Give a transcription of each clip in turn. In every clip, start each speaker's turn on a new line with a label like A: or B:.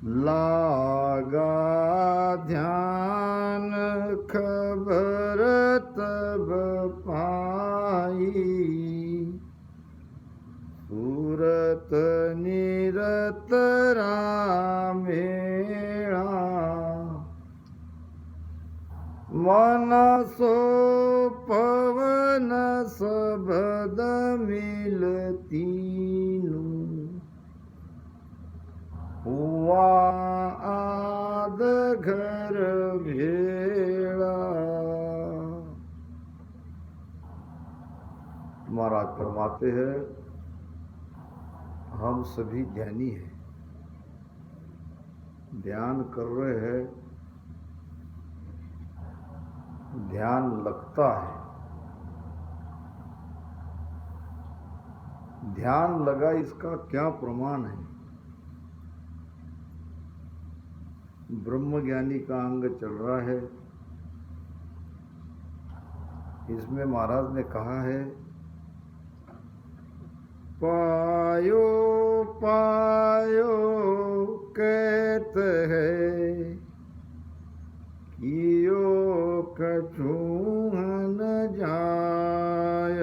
A: लागा ध्यान खबर तब पाई, सूरत निरत रामेणा। मन सो पवन सबद मिलतीनु, हुआ आद घर भेड़ा। महाराज फरमाते हैं, हम सभी ज्ञानी हैं, ध्यान कर रहे हैं, ध्यान लगता है। ध्यान लगा, इसका क्या प्रमाण है? ब्रह्मज्ञानी का अंग चल रहा है, इसमें महाराज ने कहा है, पायो पायो कहत है, कियो कछु न जाय।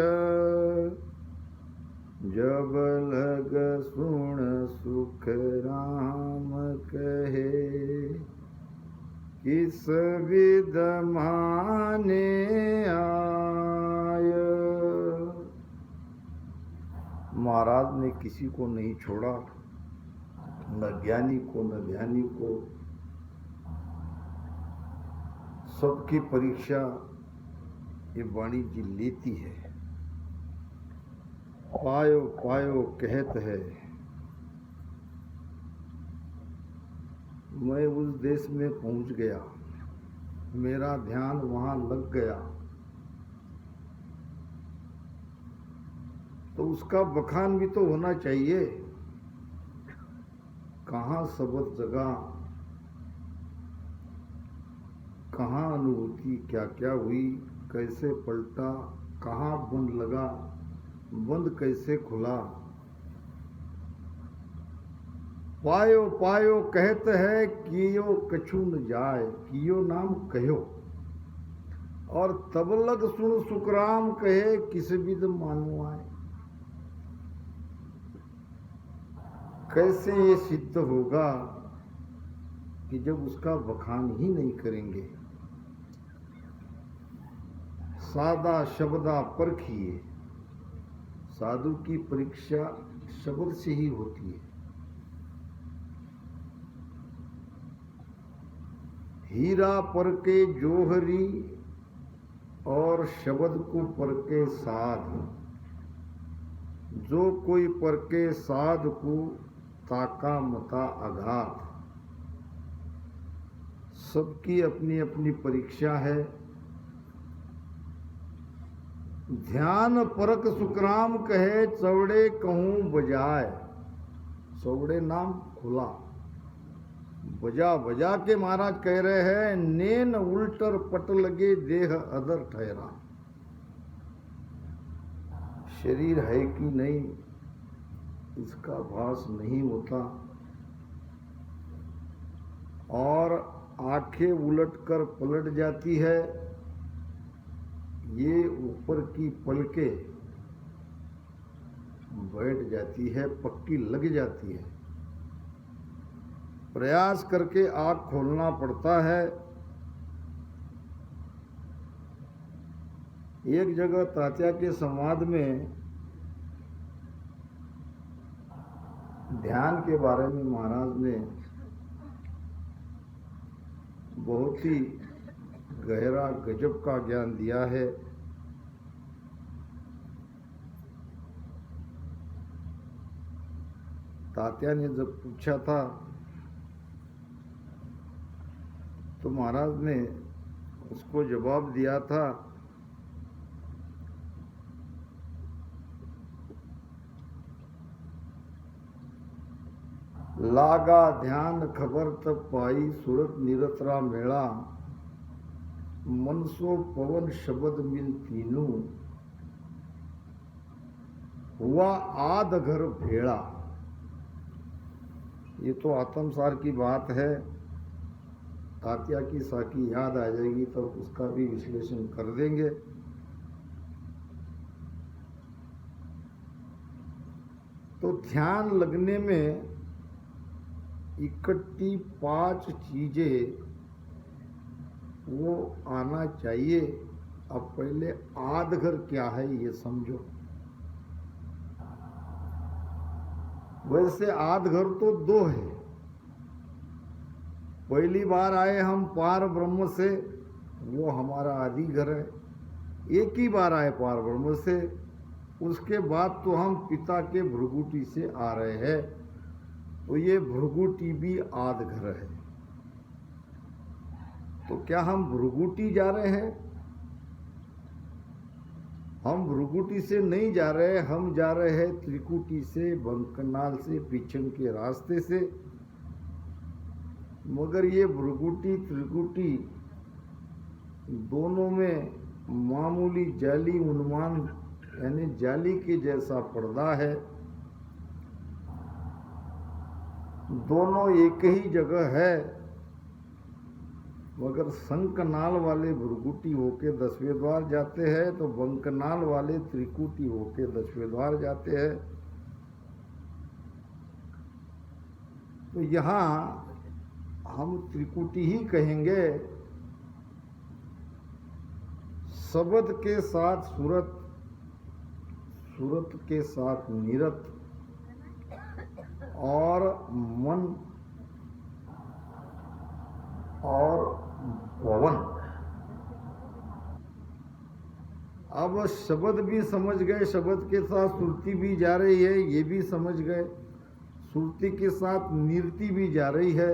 A: जब लग सुन सुख राम कहे, किस विध माने आय। महाराज ने किसी को नहीं छोड़ा, न ज्ञानी को न ध्यानी को। सबकी परीक्षा ये वाणी जी लेती है। पायो पायो कहत है, मैं उस देश में पहुंच गया, मेरा ध्यान वहां लग गया, तो उसका बखान भी तो होना चाहिए। कहाँ सबद जगह, कहाँ अनुभूति क्या क्या हुई, कैसे पलटा, कहाँ बंद लगा, बंद कैसे खुला। पायो पायो कहत है, कियो कछु न जाय। कियो नाम कहो, और तब लग सुन सुखराम कहे, किस विध मानो आए। कैसे ये सिद्ध होगा कि जब उसका बखान ही नहीं करेंगे। सादा शब्दा परखिए, साधु की परीक्षा शब्द से ही होती है। हीरा परके जोहरी, और शब्द को परके साध। जो कोई परके साध को, ताका मता आघात। सबकी अपनी अपनी परीक्षा है। ध्यान परक सुखराम कहे, चौड़े कहूं बजाय। चौड़े नाम खुला, बजा बजा के महाराज कह रहे हैं, नेन उल्टर पट लगे देह अदर ठहरा। शरीर है कि नहीं, इसका भास नहीं होता, और आंखें उलटकर पलट जाती है। ये ऊपर की पलके बैठ जाती है, पक्की लग जाती है। प्रयास करके आँख खोलना पड़ता है। एक जगह तात्या के समाज में ध्यान के बारे में महाराज ने बहुत ही गहरा गजब का ज्ञान दिया है। तात्या ने जब पूछा था तो महाराज ने उसको जवाब दिया था, लागा ध्यान खबर तब पाई, सूरत निरतरा मेला। मनसो पवन शब्द मिल तीनू, हुआ आध घर भेड़ा। ये तो आत्मसार की बात है, तात्या की साकी याद आ जाएगी तब उसका भी विश्लेषण कर देंगे। तो ध्यान लगने में इकट्ठी 5 चीजें वो आना चाहिए। अब पहले आध घर क्या है ये समझो। वैसे आध घर तो 2 है। पहली बार आए हम पार ब्रह्म से, वो हमारा आदि घर है। एक ही बार आए पार ब्रह्म से, उसके बाद तो हम पिता के भृगुटी से आ रहे हैं, तो ये भृगुटी भी आध घर है। तो क्या हम भृगुटी जा रहे हैं? हम भृगुटी से नहीं जा रहे, हम जा रहे हैं त्रिकुटी से, बंकनाल से, पीछम के रास्ते से। मगर ये भृगुटी त्रिकुटी दोनों में मामूली जाली उन्मान यानी जाली के जैसा पर्दा है। दोनों एक ही जगह है, मगर शंकनाल वाले भृगुटी होके 10वें द्वार जाते हैं, तो बंकनाल वाले त्रिकुटी होके 10वें द्वार जाते हैं। तो यहाँ हम त्रिकुटी ही कहेंगे। शब्द के साथ सूरत, सूरत के साथ नीरत और मन और पवन। अब शब्द भी समझ गए, शब्द के साथ सुरती भी जा रही है, ये भी समझ गए। सुरती के साथ नीरती भी जा रही है,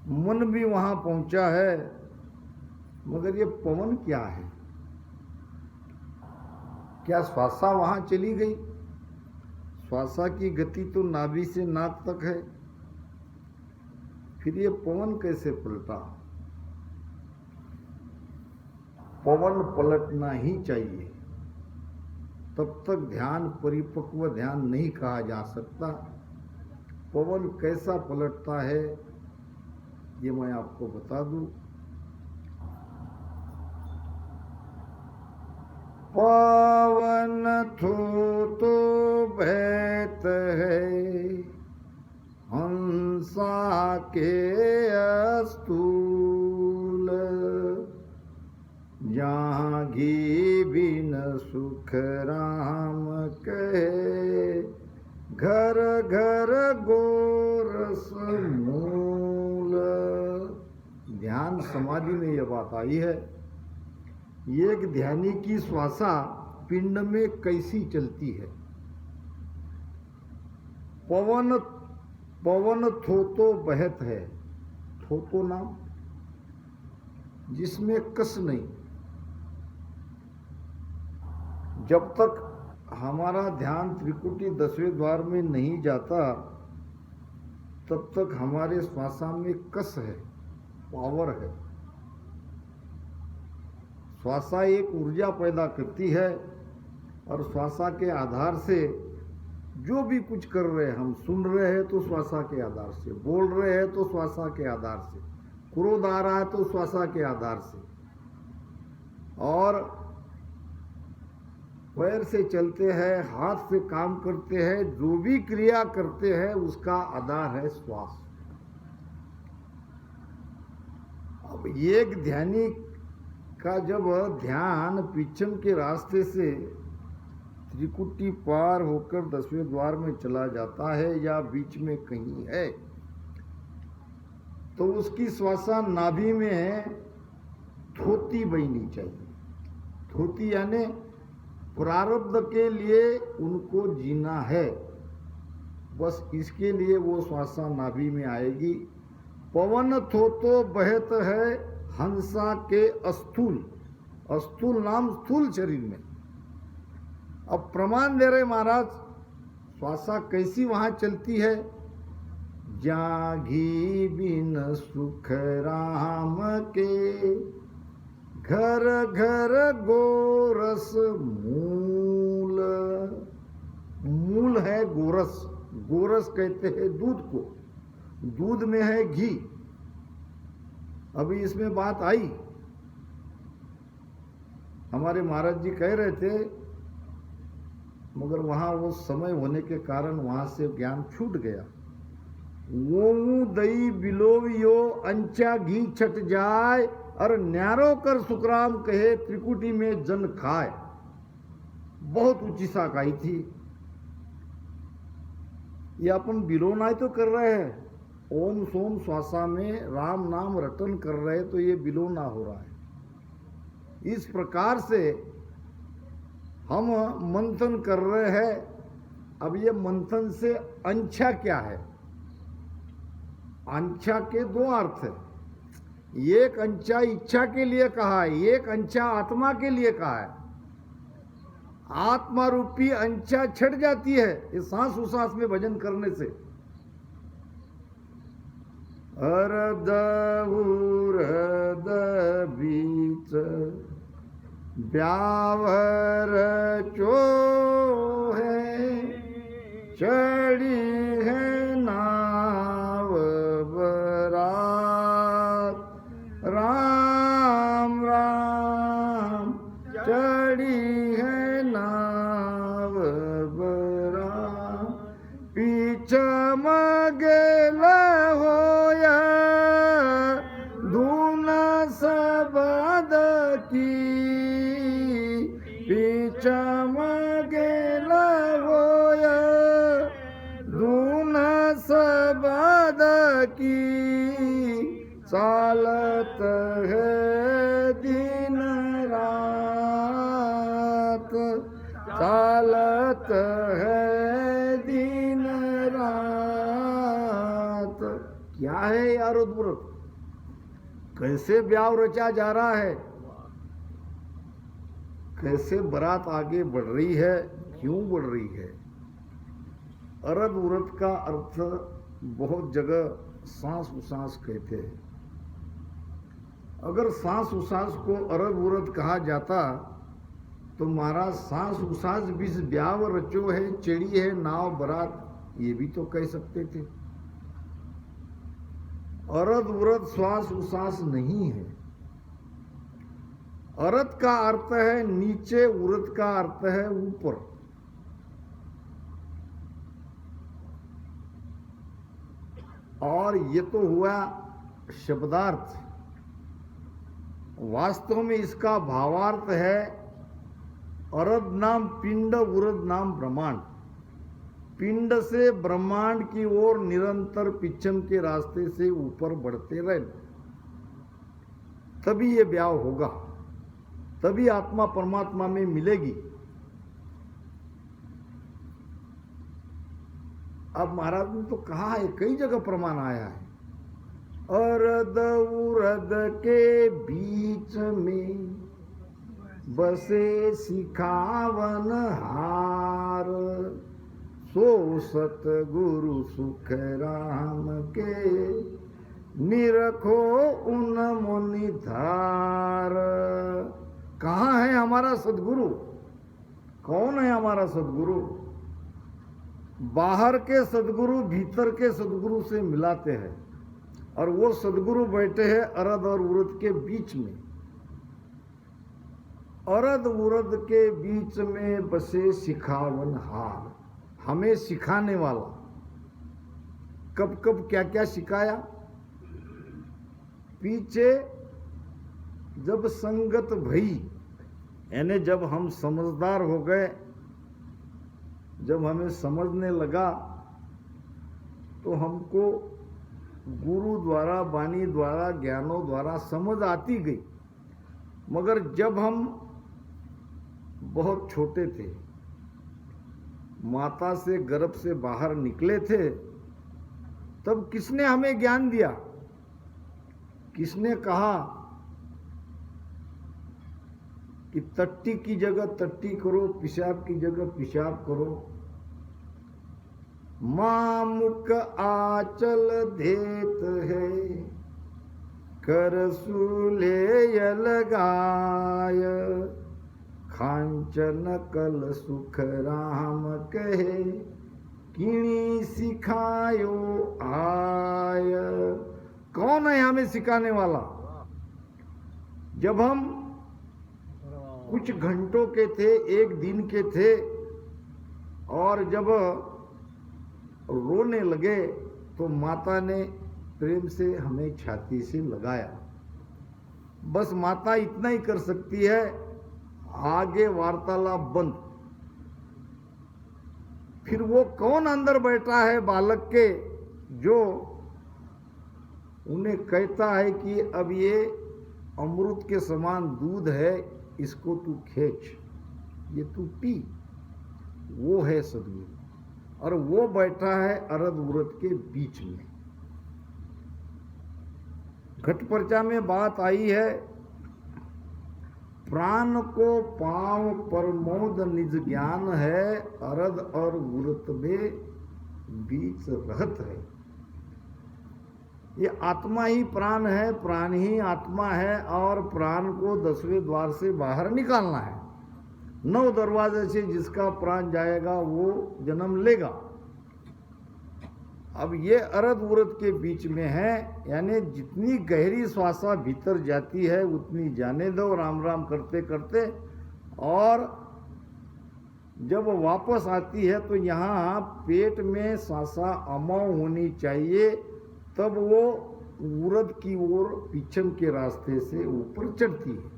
A: मन भी वहां पहुंचा है। मगर ये पवन क्या है? क्या श्वासा वहां चली गई? श्वासा की गति तो नाभि से नाक तक है, फिर ये पवन कैसे पलटा? पवन पलटना ही चाहिए, तब तक ध्यान परिपक्व ध्यान नहीं कहा जा सकता। पवन कैसा पलटता है ये मैं आपको बता दूं। पवन थोतो बहत है हंसा के अस्तूल, जहाँ घी बिन सुख राम कहे, घर घर गोरस मूल। ध्यान समाधि में यह बात आई है। एक ध्यानी की श्वासा पिंड में कैसी चलती है? पवन पवन थोतो बहत है। थोतो नाम जिसमें कस नहीं। जब तक हमारा ध्यान त्रिकुटी 10वें द्वार में नहीं जाता, तब तक हमारे श्वासा में कस है, पावर है। श्वासा एक ऊर्जा पैदा करती है, और श्वासा के आधार से जो भी कुछ कर रहे हैं, हम सुन रहे हैं तो श्वासा के आधार से, बोल रहे हैं तो श्वासा के आधार से, क्रोध आ रहा है तो श्वासा के आधार से, और पैर से चलते हैं, हाथ से काम करते हैं, जो भी क्रिया करते हैं उसका आधार है श्वास। अब एक ध्यानी का जब ध्यान पीछम के रास्ते से त्रिकुटी पार होकर 10वें द्वार में चला जाता है या बीच में कहीं है, तो उसकी श्वासा नाभि में थोती बहनी चाहिए। थोती यानी प्रारब्ध के लिए उनको जीना है, बस इसके लिए वो श्वासा नाभि में आएगी। पवन थोतो बहत है हंसा के अस्थूल। अस्थूल नाम स्थूल शरीर में। अब प्रमाण दे रहे महाराज, श्वासा कैसी वहां चलती है? जागी बिन सुख राम के, घर घर गोरस मूल। मूल है गोरस, गोरस कहते हैं दूध को, दूध में है घी। अभी इसमें बात आई, हमारे महाराज जी कह रहे थे, मगर वहां वो समय होने के कारण वहां से ज्ञान छूट गया। वो दही बिलोवियो अंचा घी छट जाए, और न्यारो कर सुखराम कहे त्रिकुटी में जन खाए। बहुत ऊंची साकाई थी। ये अपन बिलोना तो कर रहे हैं, ओम सोम श्वासा में राम नाम रटन कर रहे, तो ये बिलोना हो रहा है। इस प्रकार से हम मंथन कर रहे हैं। अब ये मंथन से अंछा क्या है? अंछा के दो अर्थ है। एक अंछा इच्छा के लिए कहा है, एक अंछा आत्मा के लिए कहा है। आत्मा रूपी अंछा छट जाती है इस सांस उसास में भजन करने से। अरद उरद बीच ब्यावर चो है, चढ़ी है नाव बरात, राम राम चढ़ी है नाव बरात, पीछ मगेल होया धून सबद की, पीछ मगेल होया धून सबद की, चालत है दिन रात, चालत है दिन रात। क्या है यार उद्व्रत? कैसे ब्याह रचा जा रहा है, कैसे बारात आगे बढ़ रही है, क्यों बढ़ रही है? अरद उरद का अर्थ बहुत जगह सांस उसास कहते हैं। अगर सांस उसास को अरद उरद कहा जाता तो महाराज सांस उसास भी ब्याह रचो है, चढ़ी है नाव बरात, ये भी तो कह सकते थे। अरद उरद श्वास उसास नहीं है। अरद का अर्थ है नीचे, उरद का अर्थ है ऊपर। और ये तो हुआ शब्दार्थ। वास्तव में इसका भावार्थ है अरद नाम पिंड, उरद नाम ब्रह्मांड। पिंड से ब्रह्मांड की ओर निरंतर पिछम के रास्ते से ऊपर बढ़ते रहे, तभी ये ब्याह होगा, तभी आत्मा परमात्मा में मिलेगी। अब महाराज ने तो कहा है, कई जगह प्रमाण आया है, अरद उरद के बीच में बसे सिखावन हार, सो सतगुरु सुख राम के निरखो उन मुनि धार। कहाँ है हमारा सदगुरु? कौन है हमारा सदगुरु? बाहर के सदगुरु भीतर के सदगुरु से मिलाते हैं, और वो सदगुरु बैठे हैं अरद और उरद के बीच में। अरद उरद के बीच में बसे सिखावन हार, हमें सिखाने वाला। कब कब क्या क्या सिखाया? पीछे जब संगत भई, यानी जब हम समझदार हो गए, जब हमें समझने लगा, तो हमको गुरु द्वारा, वाणी द्वारा, ज्ञानों द्वारा समझ आती गई। मगर जब हम बहुत छोटे थे, माता से गर्भ से बाहर निकले थे, तब किसने हमें ज्ञान दिया? किसने कहा कि टट्टी की जगह टट्टी करो, पेशाब की जगह पेशाब करो? मामुक आचल देत है, कर सूले लगाय, खांचन कल सुख राम कहे, किणी सिखायो आय। कौन है हमें सिखाने वाला? जब हम कुछ घंटों के थे, एक दिन के थे, और जब रोने लगे तो माता ने प्रेम से हमें छाती से लगाया। बस माता इतना ही कर सकती है, आगे वार्तालाप बंद। फिर वो कौन अंदर बैठा है बालक के जो उन्हें कहता है कि अब ये अमृत के समान दूध है, इसको तू खींच, ये तू पी। वो है सदगुरु, और वो बैठा है अरद उरद के बीच में। घट पर्चा में बात आई है, प्राण को पांव परमोद निज ज्ञान है, अरद और उरत में बीच रहत है। ये आत्मा ही प्राण है, प्राण ही आत्मा है, और प्राण को 10वें द्वार से बाहर निकालना है। 9 दरवाजे से जिसका प्राण जाएगा वो जन्म लेगा। अब ये अरद उरद के बीच में है, यानी जितनी गहरी श्वासा भीतर जाती है उतनी जाने दो राम राम करते करते, और जब वापस आती है तो यहाँ पेट में श्वासा अमाव होनी चाहिए, तब वो उरद की ओर पीछम के रास्ते से ऊपर चढ़ती है।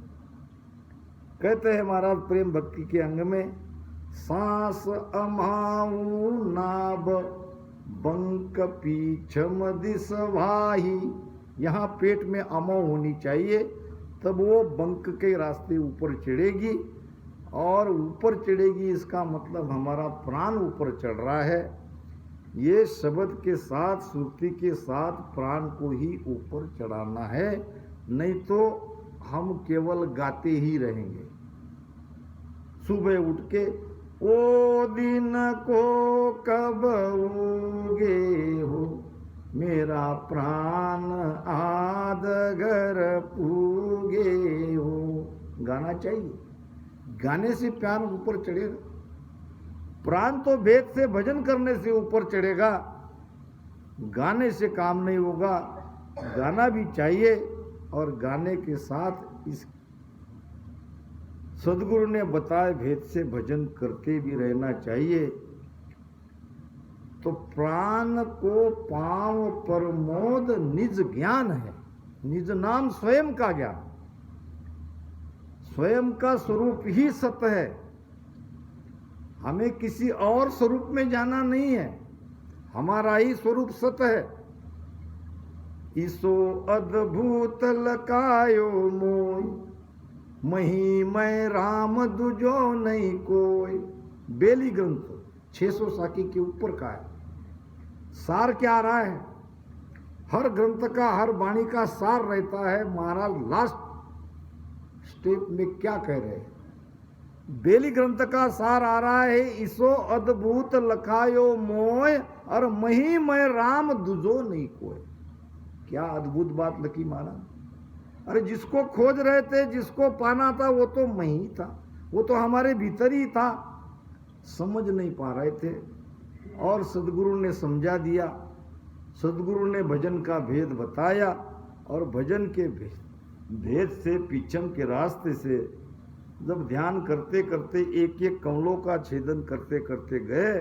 A: कहते हैं महाराज प्रेम भक्ति के अंग में, सांस अमाऊ नाभ बंक पीछम दिस भाही। यहाँ पेट में अमाव होनी चाहिए, तब वो बंक के रास्ते ऊपर चढ़ेगी, और ऊपर चढ़ेगी इसका मतलब हमारा प्राण ऊपर चढ़ रहा है। ये शब्द के साथ, श्रुति के साथ प्राण को ही ऊपर चढ़ाना है, नहीं तो हम केवल गाते ही रहेंगे। सुबह उठ के ओ दिन को कब उगे हो, मेरा प्राण आदगर पूगे हो, गाना चाहिए। गाने से प्राण ऊपर चढ़ेगा। प्राण तो वेद से भजन करने से ऊपर चढ़ेगा, गाने से काम नहीं होगा। गाना भी चाहिए, और गाने के साथ इस सदगुरु ने बताए भेद से भजन करते भी रहना चाहिए। तो प्राण को पांव परमोद निज ज्ञान है। निज नाम स्वयं का ज्ञान, स्वयं का स्वरूप ही सत्य है। हमें किसी और स्वरूप में जाना नहीं है, हमारा ही स्वरूप सत्य है। ईसो अद्भुत लकायो मोय, महिमय राम दुजो नहीं कोई। बेली ग्रंथ 600 साकी के ऊपर का है। सार क्या आ रहा है? हर ग्रंथ का, हर वाणी का सार रहता है। महाराज लास्ट स्टेप में क्या कह रहे हैं? बेली ग्रंथ का सार आ रहा है, इसो अद्भुत लखायो मोय, और महिमय राम दुजो नहीं कोय। क्या अद्भुत बात लिखी महाराज। अरे जिसको खोज रहे थे, जिसको पाना था, वो तो मही था, वो तो हमारे भीतर ही था। समझ नहीं पा रहे थे, और सदगुरु ने समझा दिया। सदगुरु ने भजन का भेद बताया, और भजन के भेद से, पीछम के रास्ते से जब ध्यान करते करते एक एक कमलों का छेदन करते करते गए,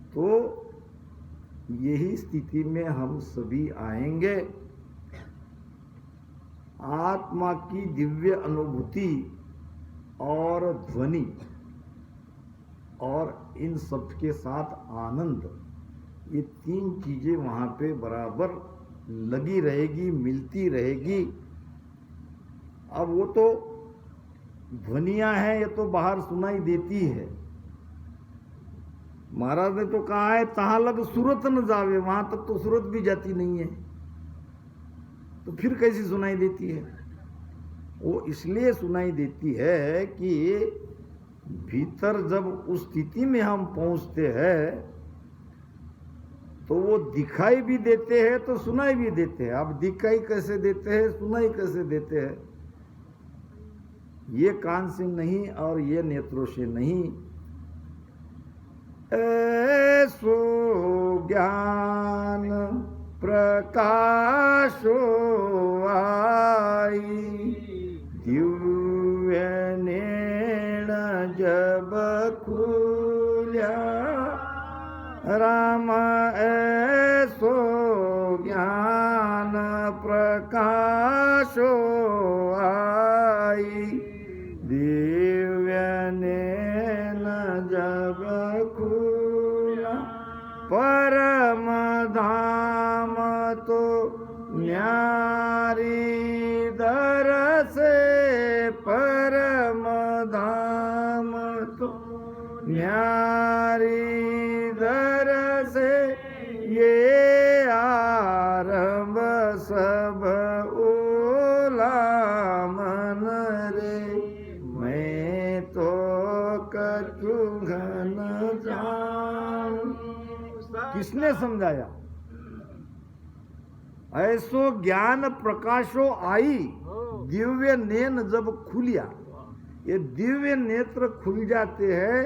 A: तो यही स्थिति में हम सभी आएंगे। आत्मा की दिव्य अनुभूति और ध्वनि, और इन सब के साथ आनंद, ये 3 चीजें वहां पे बराबर लगी रहेगी, मिलती रहेगी। अब वो तो ध्वनियां हैं, ये तो बाहर सुनाई देती है। महाराज ने तो कहा है, तहां लग सूरत न जावे, वहां तक तो सूरत भी जाती नहीं है, तो फिर कैसी सुनाई देती है? वो इसलिए सुनाई देती है कि भीतर जब उस स्थिति में हम पहुंचते हैं, तो वो दिखाई भी देते हैं तो सुनाई भी देते हैं। अब दिखाई कैसे देते हैं, सुनाई कैसे देते हैं? ये कान से नहीं और ये नेत्रों से नहीं। ऐसो ज्ञान प्रकाशो आई, दिव्य नेण जब खुल्या, राम ऐसो ज्ञान प्रकाशो आई, दिव्य नेण जब खुला, परम धाम तो न्यारी दर से, परम धाम तो न्यारी दर से, ये आरंभ सब ओला मन रे, मैं तो कछु घन जान। किसने समझाया? ऐसो ज्ञान प्रकाशो आई, दिव्य नेन जब खुलिया। ये दिव्य नेत्र खुल जाते हैं,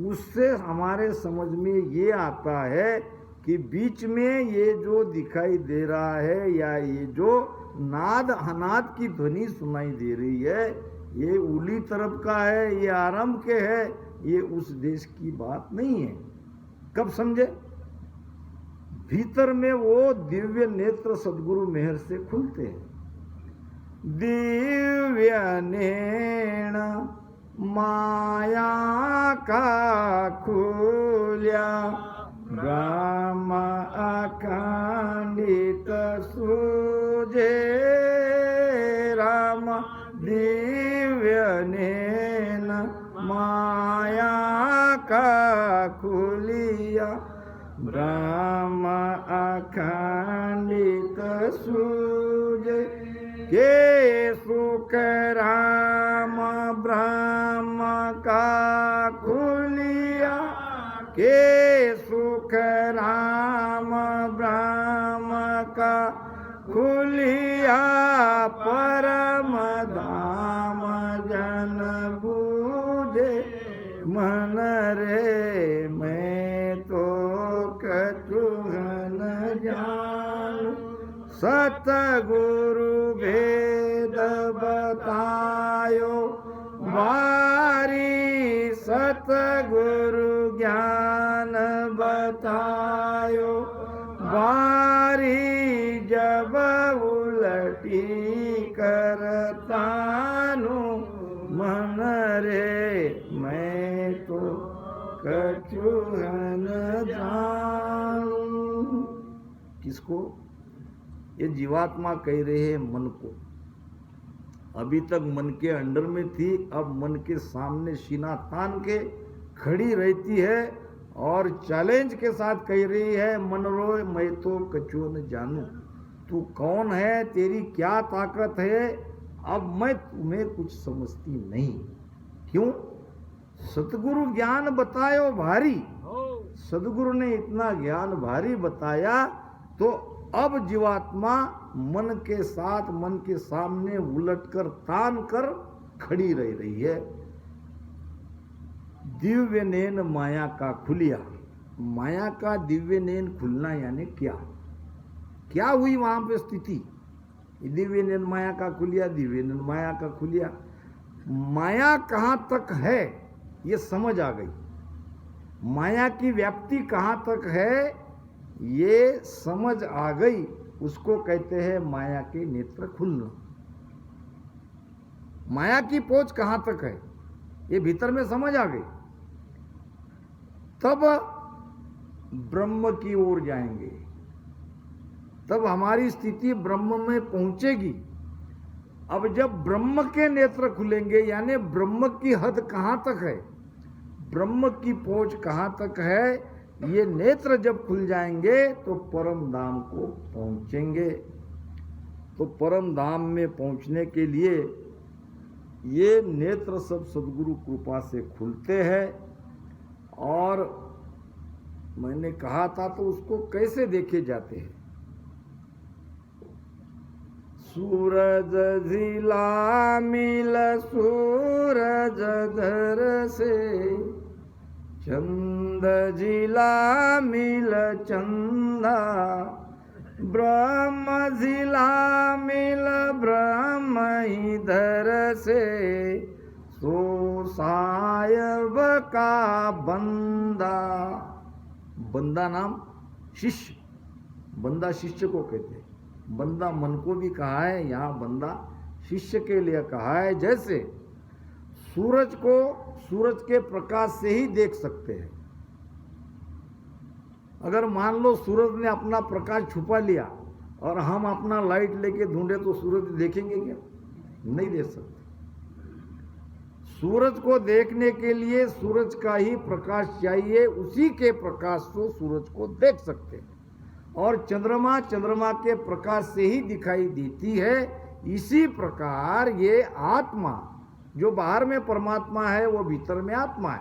A: उससे हमारे समझ में ये आता है कि बीच में ये जो दिखाई दे रहा है या ये जो नाद अनाद की ध्वनि सुनाई दे रही है, ये उली तरफ का है, ये आरंभ के है, ये उस देश की बात नहीं है। कब समझे? भीतर में वो दिव्य नेत्र सदगुरु मेहर से खुलते हैं। दिव्य नेण माया का खुल्या, ब्रह्म अखंडित सूझे, राम दिव्य नेण माया का खुलिया, ब्रह्म अखंडित सूझे, के सुख राम ब्रह्म का खुलिया, के सुख राम ब्रह्म का खुलिया, परम धाम जन बूझे मन रे, मैं तो कछु न जान। सतगुरु भेद बतायो बारी, सतगुरु ज्ञान बतायो बारी, जब उलटी करतानु मन रे, मैं तो कछु न जानू। किसको? ये जीवात्मा कह रहे हैं मन को। अभी तक मन के अंडर में थी, अब मन के सामने सीना तान के खड़ी रहती है और चैलेंज के साथ कह रही है, मन रो मैं तो कछु न जानू, तू कौन है, तेरी क्या ताकत है, अब मैं तुम्हें कुछ समझती नहीं। क्यों? सतगुरु ज्ञान बतायो भारी। सदगुरु ने इतना ज्ञान भारी बताया, तो अब जीवात्मा मन के साथ, मन के सामने उलटकर तान कर खड़ी रह रही है। दिव्य नैन माया का खुलिया। माया का दिव्य नैन खुलना यानी क्या? क्या हुई वहां पे स्थिति? दिव्य नैन माया का खुलिया, दिव्य नैन माया का खुलिया। माया कहां तक है ये समझ आ गई। माया की व्याप्ति कहां तक है ये समझ आ गई। उसको कहते हैं माया के नेत्र खुलना। माया की पहुंच कहां तक है ये भीतर में समझ आ गई। तब ब्रह्म की ओर जाएंगे, तब हमारी स्थिति ब्रह्म में पहुंचेगी। अब जब ब्रह्म के नेत्र खुलेंगे यानी ब्रह्म की हद कहां तक है, ब्रह्म की पहुंच कहां तक है, ये नेत्र जब खुल जाएंगे तो परम धाम को पहुंचेंगे। तो परम धाम में पहुंचने के लिए ये नेत्र सब सद्गुरु कृपा से खुलते हैं। और मैंने कहा था तो उसको कैसे देखे जाते हैं। सूरज झिला मिल सूरज घर से, चंद जिला मिल चंदा, ब्रह्म जिला मिल ब्रह्म इधर से, सो सायब का बंदा। बंदा नाम शिष्य, बंदा शिष्य को कहते हैं। बंदा मन को भी कहा है, यहाँ बंदा शिष्य के लिए कहा है। जैसे सूरज को सूरज के प्रकाश से ही देख सकते हैं। अगर मान लो सूरज ने अपना प्रकाश छुपा लिया और हम अपना लाइट लेके ढूंढे तो सूरज देखेंगे क्या? नहीं देख सकते। सूरज को देखने के लिए सूरज का ही प्रकाश चाहिए, उसी के प्रकाश से सूरज को देख सकते हैं। और चंद्रमा चंद्रमा के प्रकाश से ही दिखाई देती है। इसी प्रकार ये आत्मा जो बाहर में परमात्मा है वो भीतर में आत्मा है।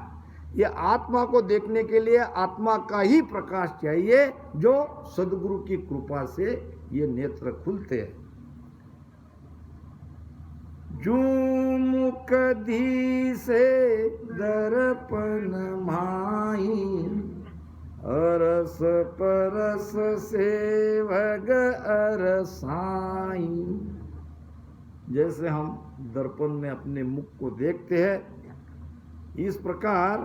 A: ये आत्मा को देखने के लिए आत्मा का ही प्रकाश चाहिए, जो सद्गुरु की कृपा से ये नेत्र खुलते हैं। जो मुख दी से दर्पण माही, अरस परस सेवग अरसाई। जैसे हम दर्पण में अपने मुख को देखते हैं, इस प्रकार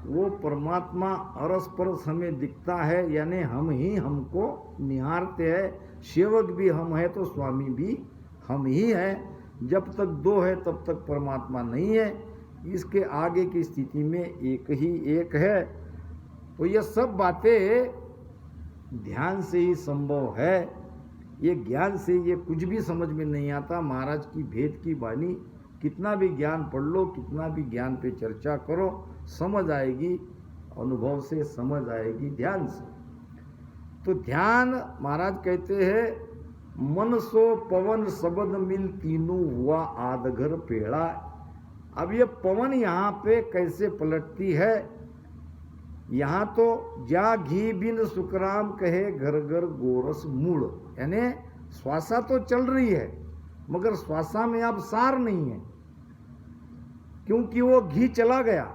A: वो परमात्मा अरस परस हमें दिखता है, यानी हम ही हमको निहारते हैं। सेवक भी हम है तो स्वामी भी हम ही है। जब तक दो है तब तक परमात्मा नहीं है। इसके आगे की स्थिति में एक ही एक है। तो ये सब बातें ध्यान से ही संभव है। ये ज्ञान से ये कुछ भी समझ में नहीं आता। महाराज की भेद की वाणी, कितना भी ज्ञान पढ़ लो, कितना भी ज्ञान पे चर्चा करो, समझ आएगी, अनुभव से समझ आएगी, ध्यान से। तो ध्यान महाराज कहते हैं, मन सो पवन शब्द मिल तीनों हुआ आधघर पेड़ा। अब ये पवन यहाँ पे कैसे पलटती है? यहाँ तो जा घी बिन सुखराम कहे घर घर गोरस मूड़, यानी श्वासा तो चल रही है मगर श्वासा में अब सार नहीं है, क्योंकि वो घी चला गया।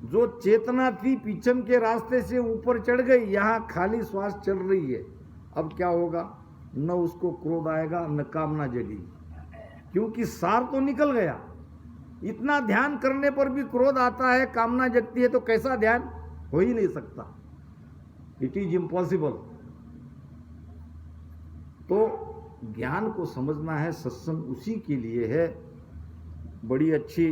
A: जो चेतना थी पीछम के रास्ते से ऊपर चढ़ गई, यहाँ खाली श्वास चल रही है। अब क्या होगा? न उसको क्रोध आएगा न कामना जगेगी, क्योंकि सार तो निकल गया। इतना ध्यान करने पर भी क्रोध आता है, कामना जगती है, तो कैसा ध्यान? हो ही नहीं सकता। It is impossible. तो ज्ञान को समझना है, सत्संग उसी के लिए है। बड़ी अच्छी